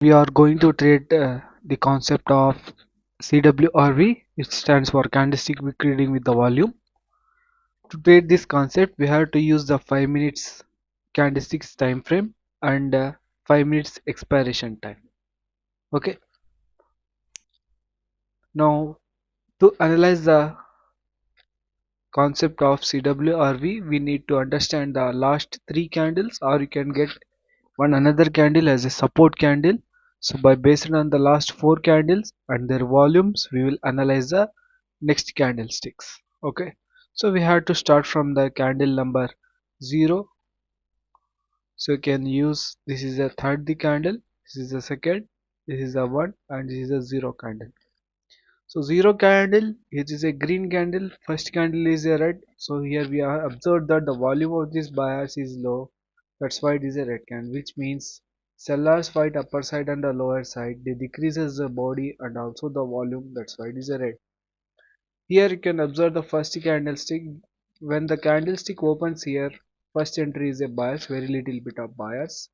We are going to trade the concept of CWRV, which stands for candlestick wick reading with the volume. To trade this concept, we have to use the 5 minutes candlesticks time frame and 5 minutes expiration time. Okay. Now, to analyze the concept of CWRV, we need to understand the last three candles, or you can get one another candle as a support candle. So by based on the last four candles and their volumes, we will analyze the next candlesticks. Okay, so we have to start from the candle number 0. So you can use, this is the third the candle, this is the second, this is the 1, and this is a 0 candle. So 0 candle, it is a green candle, first candle is a red. So here we are observed that the volume of this bias is low, that's why it is a red candle, which means sellers fight upper side and the lower side, they decreases the body and also the volume, that's why it is a red. Here you can observe the first candlestick. When the candlestick opens here, first entry is a bias, very little bit of bias,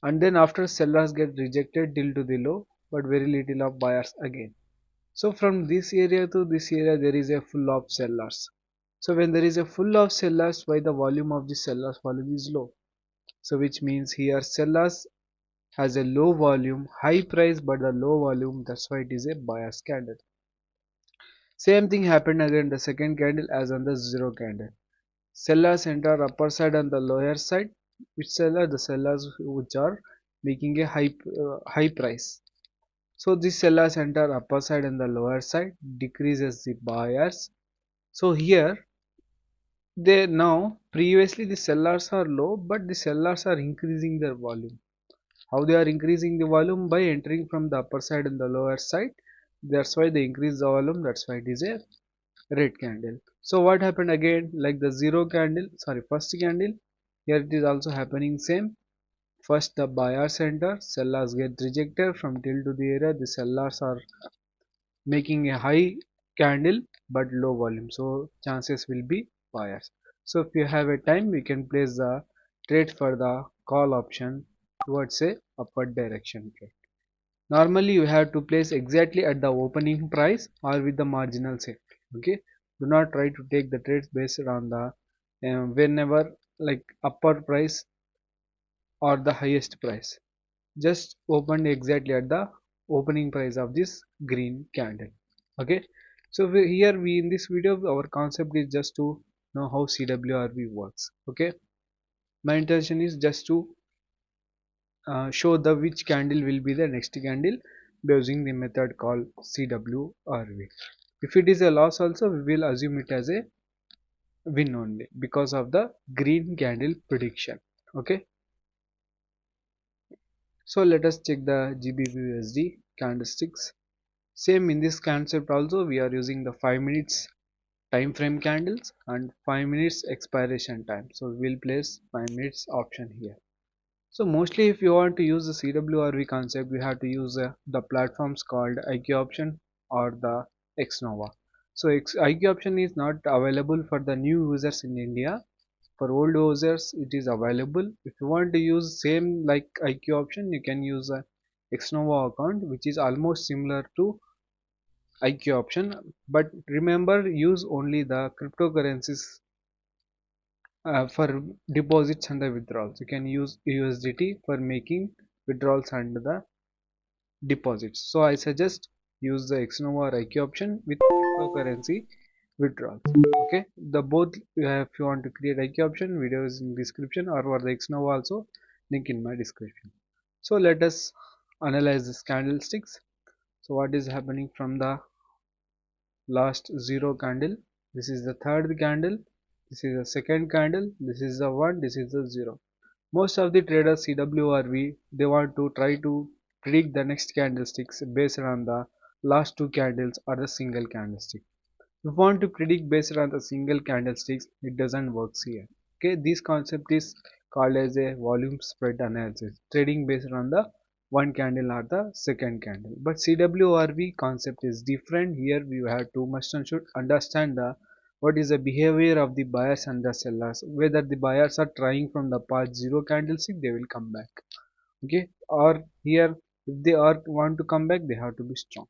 and then after sellers get rejected till to the low, but very little of buyers again. So from this area to this area there is a full of sellers. So when there is a full of sellers, why the volume of the sellers volume is low? So which means here sellers has a low volume, high price but the low volume, that's why it is a bias candle. Same thing happened again the second candle as on the 0 candle. Sellers enter upper side and the lower side. Which seller? The sellers which are making a high price. So these sellers enter upper side and the lower side, decreases the buyers. So here they now previously the sellers are low, but the sellers are increasing their volume. How they are increasing the volume? By entering from the upper side and the lower side. That's why they increase the volume. That's why it is a red candle. So what happened again, like the 0 candle, sorry, first candle, here it is also happening same. First the buyers enter, sellers get rejected, from till to the area the sellers are making a high candle but low volume, so chances will be buyers. So if you have a time, we can place the trade for the call option towards a upward direction trade. Normally you have to place exactly at the opening price or with the marginal safety. Okay, do not try to take the trades based on the whenever like upper price or the highest price. Just open exactly at the opening price of this green candle. Okay, so here we in this video our concept is just to know how CWRV works. Okay, my intention is just to show the which candle will be the next candle using the method called CWRV. If it is a loss also, we will assume it as a win only because of the green candle prediction. Okay, so let us check the GBP/USD candlesticks. Same in this concept also, we are using the 5 minutes time frame candles and 5 minutes expiration time. So we will place 5 minutes option here. So mostly if you want to use the CWRV concept, we have to use the platforms called IQ option or the Xnova. So IQ option is not available for the new users in India. For old users it is available. If you want to use same like IQ option, you can use a Xnova account, which is almost similar to IQ option, but remember use only the cryptocurrencies for deposits and the withdrawals. You can use USDT for making withdrawals and the deposits. So I suggest use the Xnova or IQ option with cryptocurrency withdrawals. Okay, the both if you want to create IQ option, video is in description, or for the Xnova also link in my description. So let us analyze this candlesticks. So what is happening from the last 0 candle? This is the third candle, this is the second candle, this is the 1, this is the 0. Most of the traders CWRV, they want to try to predict the next candlesticks based on the last 2 candles or the single candlestick. If you want to predict based on the single candlesticks, it doesn't work here. Okay, this concept is called as a volume spread analysis, trading based on the one candle or the second candle. But CWRV concept is different. Here we have to must and should understand the what is the behavior of the buyers and the sellers. Whether the buyers are trying from the past 0 candlestick, they will come back. Okay, or here If they are want to come back, they have to be strong.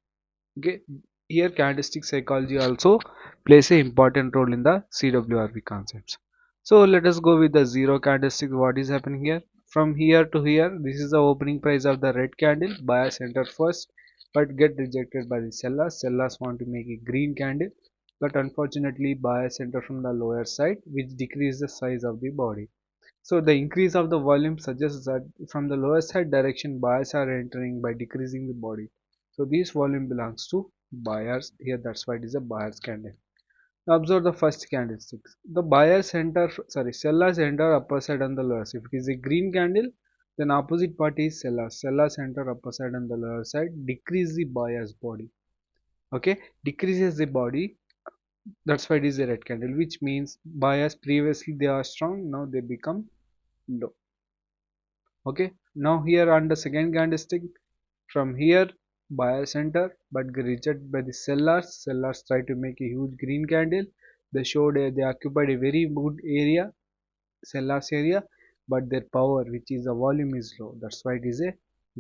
Okay, here candlestick psychology also plays a important role in the CWRV concepts. So let us go with the zero candlestick. What is happening here? From here to here, this is the opening price of the red candle. Buyers enter first, but get rejected by the sellers. Sellers want to make a green candle, but unfortunately, buyers enter from the lower side, which decreases the size of the body. So the increase of the volume suggests that from the lower side direction buyers are entering by decreasing the body. So this volume belongs to buyers here, that's why it is a buyer's candle. Now observe the first candlesticks. The buyers enter, sorry, sellers enter upper side and the lower side. If it is a green candle, then opposite party is sellers. Sellers enter upper side and the lower side, decrease the buyer's body. Okay, decreases the body. That's why it is a red candle, which means buyers previously they are strong, now they become low. Okay, now here on the second candlestick, from here buyers enter but get rejected by the sellers try to make a huge green candle. They showed they occupied a very good area, sellers area, but their power, which is the volume, is low. That's why it is a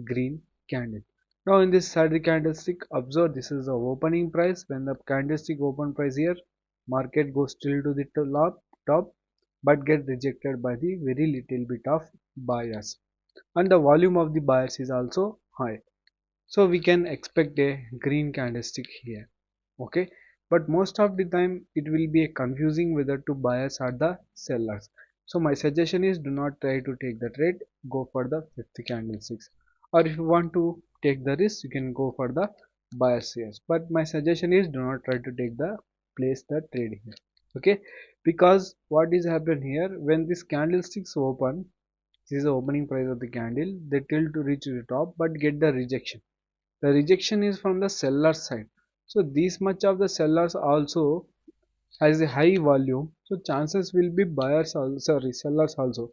green candle. Now in this third candlestick, observe this is the opening price. When the candlestick open price here, market goes still to the top but get rejected by the very little bit of buyers, and the volume of the buyers is also high, so we can expect a green candlestick here. Okay, but most of the time it will be a confusing whether to buyers or the sellers. So my suggestion is do not try to take the trade, go for the fifth candlesticks, or if you want to take the risk you can go for the buyers here, but my suggestion is do not try to take the place the trade here. Okay, because what is happen here, when this candlesticks open, this is the opening price of the candle, they tilt to reach the top but get the rejection. The rejection is from the seller side, so this much of the sellers also has a high volume, so chances will be buyers also, sorry, sellers also,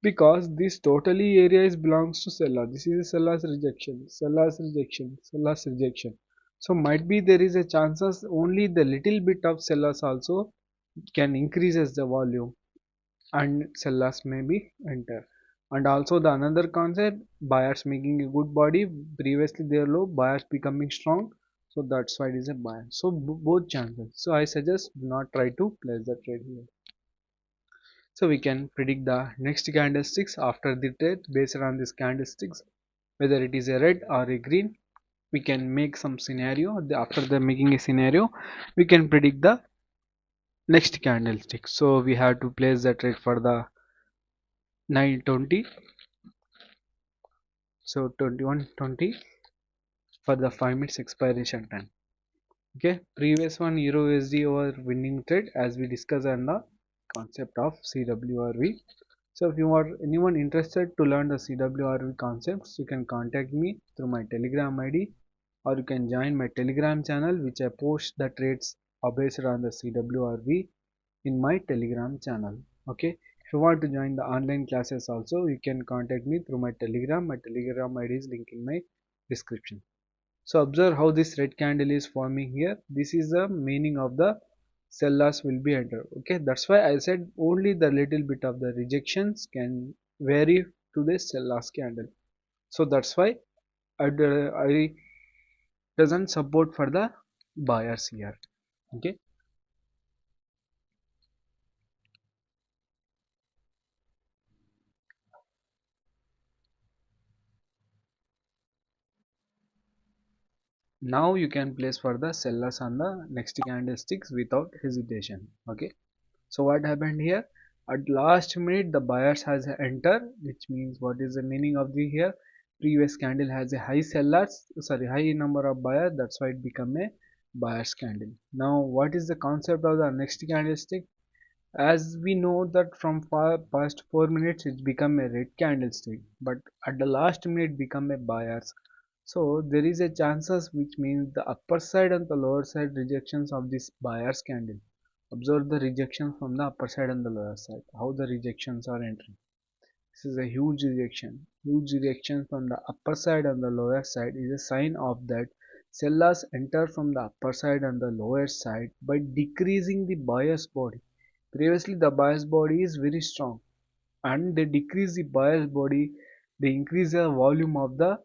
because this totally area is belongs to seller. This is a seller's rejection, seller's rejection, seller's rejection. So might be there is a chances only the little bit of sellers also can increases the volume and sellers may be enter. And also the another concept, buyers making a good body, previously they are low, buyers becoming strong, so that's why it is a buy. So both chances, so I suggest do not try to place the trade here. So we can predict the next candlesticks after the trade based on these candlesticks, whether it is a red or a green. We can make some scenario, after the making a scenario we can predict the next candlestick. So we have to place the trade for the 920, so 2120 for the 5 minutes expiration time. Okay, previous one euro USD over winning trade as we discussed on the concept of CWRV. So if you are anyone interested to learn the CWRV concepts, you can contact me through my Telegram ID, or you can join my Telegram channel which I post the trades are based on the CWRV in my Telegram channel. Okay, if you want to join the online classes also, you can contact me through my Telegram. My Telegram ID is linked in my description. So observe how this red candle is forming here. This is the meaning of the sellers will be entered. Okay, that's why I said only the little bit of the rejections can vary to the sellers candle. So that's why I doesn't support for the buyers here. Okay, now you can place for the sellers on the next candlesticks without hesitation. Okay, so what happened here, at last minute the buyers has entered, which means what is the meaning of the here, previous candle has a high sellers, sorry, high number of buyers, that's why it become a buyers candle. Now what is the concept of the next candlestick? As we know that from past 4 minutes it become a red candlestick, but at the last minute become a buyers. So there is a chances, which means the upper side and the lower side rejections of this buyers candle. Observe the rejection from the upper side and the lower side, how the rejections are entering. This is a huge rejection. Huge rejection from the upper side and the lower side is a sign of that sellers enter from the upper side and the lower side by decreasing the buyer's body. Previously the buyer's body is very strong, and they decrease the buyer's body, they increase the volume of the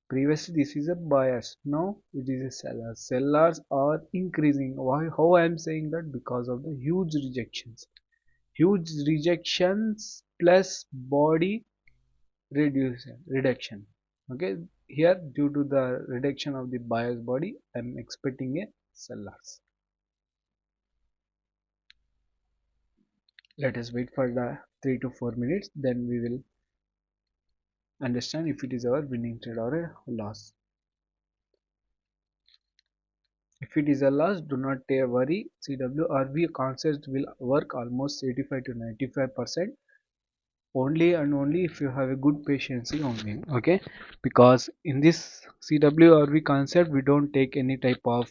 Previously this is a buyers, now it is a seller. Sellers are increasing. Why? How I am saying that? Because of the huge rejections plus body reduction. Okay, here due to the reduction of the buyer's body, I am expecting a sellers. Let us wait for the 3 to 4 minutes, then we will understand if it is our winning trade or a loss. If it is a loss, do not worry. CWRV concept will work almost 85 to 95% only and only if you have a good patience only. Okay, because in this CWRV concept we don't take any type of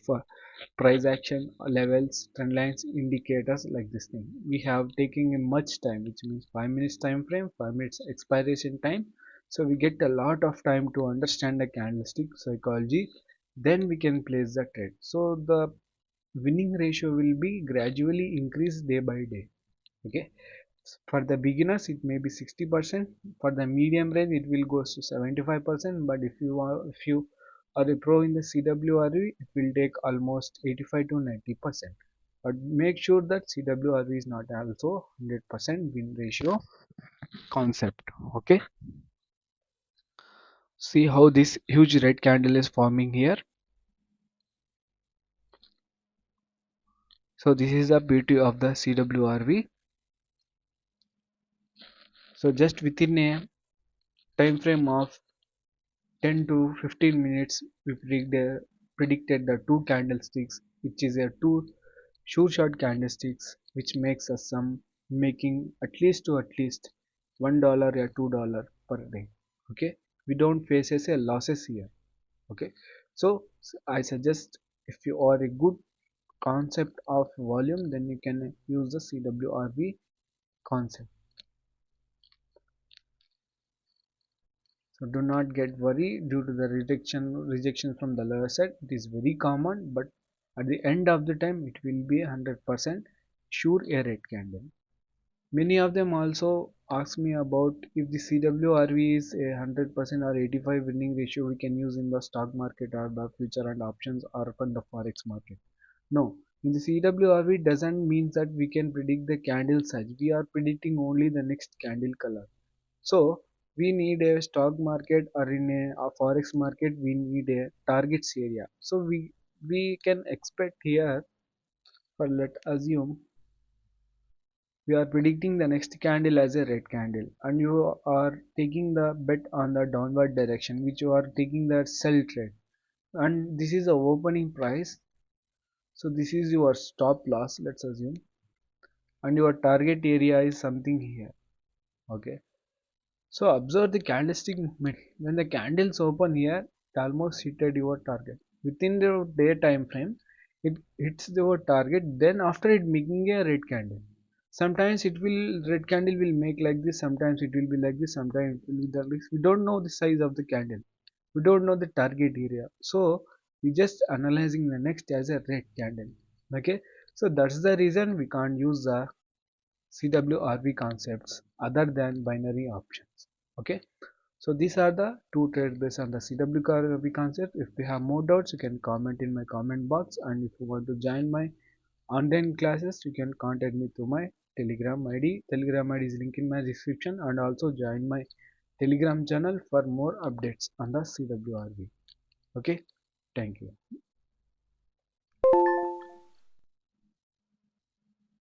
price action levels, trend lines, indicators like this thing. We have taken a much time, which means 5 minutes time frame, 5 minutes expiration time. So we get a lot of time to understand the candlestick psychology, then we can place the trade. So the winning ratio will be gradually increased day by day. Okay, for the beginners it may be 60%, for the medium range it will go to 75%, but if you are a pro in the CWRV, it will take almost 85 to 90%. But make sure that CWRV is not also 100% win ratio concept. Okay, see how this huge red candle is forming here. So this is the beauty of the CWRV. So just within a time frame of 10 to 15 minutes, we predicted the two candlesticks, which is a two sure shot candlesticks, which makes us some making at least $1 or $2 per day. Okay, we don't face as a losses here. Okay, so I suggest if you are a good concept of volume, then you can use the CWRV concept. So do not get worried due to the rejection from the lower side. It is very common, but at the end of the time it will be 100% sure a red candle. Many of them also ask me about if the CWRV is a 100% or 85 winning ratio we can use in the stock market or the future and options or from the forex market. No, in the CWRV doesn't mean that we can predict the candle size. We are predicting only the next candle color. So we need a stock market or in a forex market we need a targets area. So we can expect here, or let assume we are predicting the next candle as a red candle and you are taking the bet on the downward direction, which you are taking the sell trade, and this is the opening price. So this is your stop loss, let's assume, and your target area is something here. Okay, so observe the candlestick movement. When the candles open here, it almost hit at your target. Within the day time frame, it hits your target. Then after it making a red candle. Sometimes it will red candle will make like this. Sometimes it will be like this. Sometimes it will be like this. We don't know the size of the candle. We don't know the target area. So we just analyzing the next as a red candle. Okay. So that's the reason we can't use the CWRV concepts other than binary options. Okay, so these are the two trades based on the CWRV concept. If you have more doubts, you can comment in my comment box, and if you want to join my online classes, you can contact me through my Telegram ID. Telegram ID is linked in my description, and also join my Telegram channel for more updates on the CWRV. Okay, thank you.